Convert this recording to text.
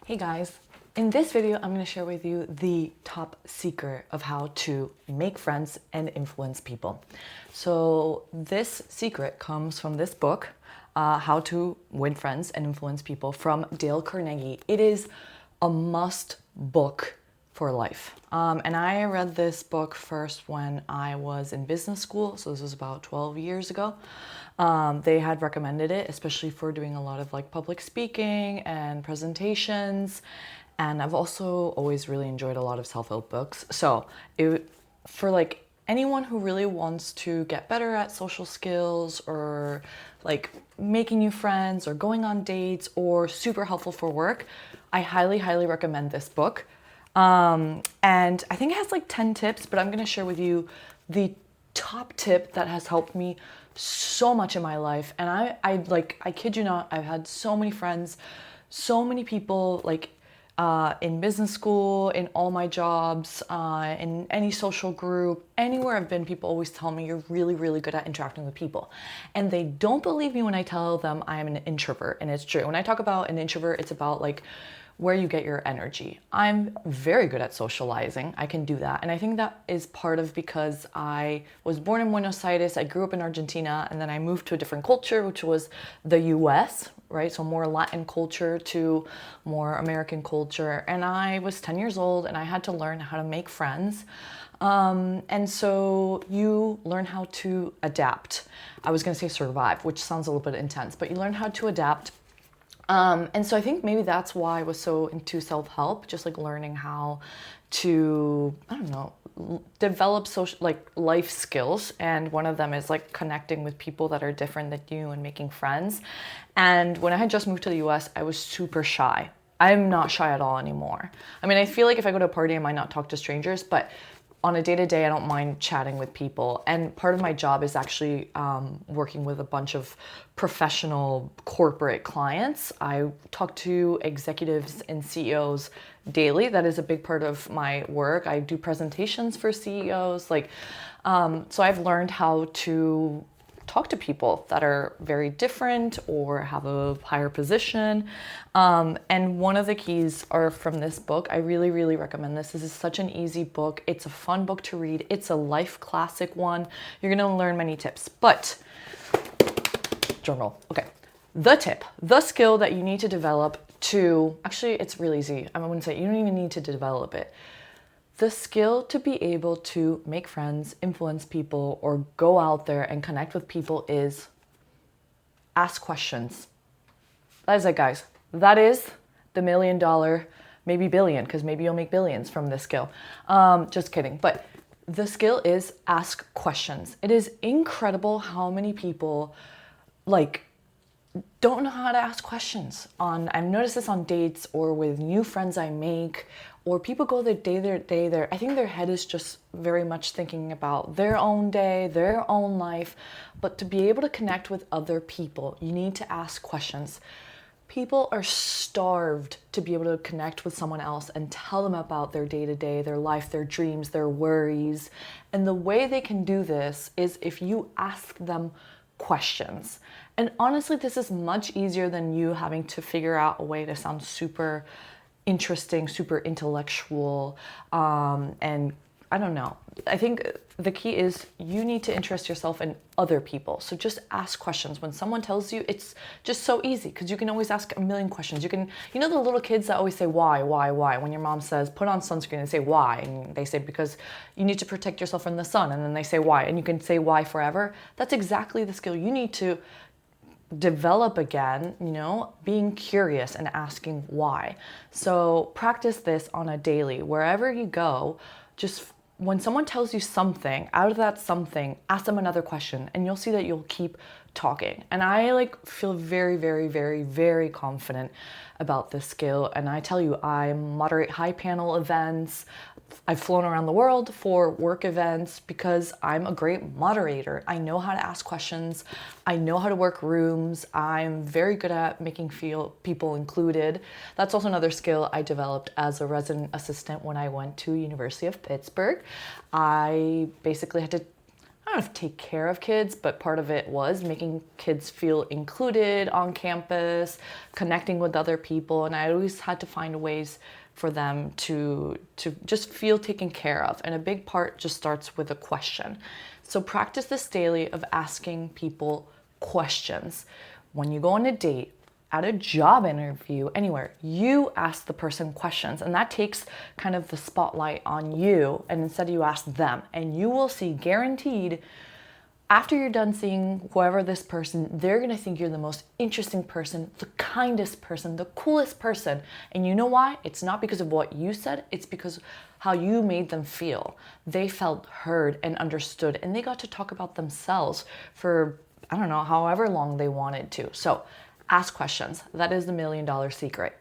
Hey guys, in this video I'm going to share with you the top secret of how to make friends and influence people. So this secret comes from this book, How to Win Friends and Influence People from Dale Carnegie. It is a must book for life. And I read this book first when I was in business school, so this was about 12 years ago. They had recommended it, especially for doing a lot of like public speaking and presentations. And I've also always really enjoyed a lot of self-help books. So for like anyone who really wants to get better at social skills or like making new friends or going on dates or super helpful for work, I highly, highly recommend this book. And I think it has like 10 tips, but I'm going to share with you the top tip that has helped me so much in my life. And I kid you not, I've had so many friends, so many people like in business school, in all my jobs, in any social group, anywhere I've been, people always tell me you're really, really good at interacting with people. And they don't believe me when I tell them I am an introvert. And it's true. When I talk about an introvert, it's about like where you get your energy. I'm very good at socializing. I can do that. And I think that is part of because I was born in Buenos Aires, I grew up in Argentina, and then I moved to a different culture, which was the US, right? So more Latin culture to more American culture. And I was 10 years old and I had to learn how to make friends. And so you learn how to adapt. I was gonna say survive, which sounds a little bit intense, but you learn how to adapt. And so I think maybe that's why I was so into self-help, just like learning how to, I don't know, develop social, like life skills. And one of them is like connecting with people that are different than you and making friends. And when I had just moved to the US, I was super shy. I'm not shy at all anymore. I mean, I feel like if I go to a party, I might not talk to strangers, but on a day-to-day, I don't mind chatting with people. And part of my job is actually working with a bunch of professional corporate clients. I talk to executives and CEOs daily. That is a big part of my work. I do presentations for CEOs. So I've learned how to talk to people that are very different or have a higher position. And one of the keys are from this book. I really, really recommend this. This is such an easy book. It's a fun book to read. It's a life classic one. You're going to learn many tips, but journal. Okay. The tip, the skill that you need to develop actually, it's really easy. I wouldn't say you don't even need to develop it. The skill to be able to make friends, influence people, or go out there and connect with people is ask questions. That is it, guys. That is the $1 million, maybe billion, because maybe you'll make billions from this skill. Just kidding. But the skill is ask questions. It is incredible how many people don't know how to ask questions. I've noticed this on dates or with new friends I make, or people go their day there. I think their head is just very much thinking about their own day, their own life. But to be able to connect with other people, you need to ask questions. People are starved to be able to connect with someone else and tell them about their day-to-day, their life, their dreams, their worries. And the way they can do this is if you ask them questions. And honestly, this is much easier than you having to figure out a way to sound super interesting, super intellectual, and I don't know. I think the key is you need to interest yourself in other people. So just ask questions. When someone tells you, it's just so easy because you can always ask a million questions. You know the little kids that always say why? When your mom says put on sunscreen, and say why, and they say because you need to protect yourself from the sun, and then they say why, and you can say why forever. That's exactly the skill you need to develop again, being curious and asking why. So practice this on a daily, wherever you go. Just when someone tells you something, out of that something, ask them another question and you'll see that you'll keep talking. And I feel very, very, very, very confident about this skill. And I tell you, I moderate high panel events. I've flown around the world for work events because I'm a great moderator. I know how to ask questions. I know how to work rooms. I'm very good at making feel people included. That's also another skill I developed as a resident assistant when I went to University of Pittsburgh. I basically had to of take care of kids, but part of it was making kids feel included on campus, connecting with other people. And I always had to find ways for them to just feel taken care of. And a big part just starts with a question. So practice this daily of asking people questions. When you go on a date, at a job interview, anywhere, you ask the person questions, and that takes kind of the spotlight on you, and instead you ask them, and you will see, guaranteed, after you're done seeing whoever this person, they're gonna think you're the most interesting person, the kindest person, the coolest person. And you know why? It's not because of what you said, it's because how you made them feel. They felt heard and understood, and they got to talk about themselves for, I don't know, however long they wanted to. So ask questions. That is the $1 million secret.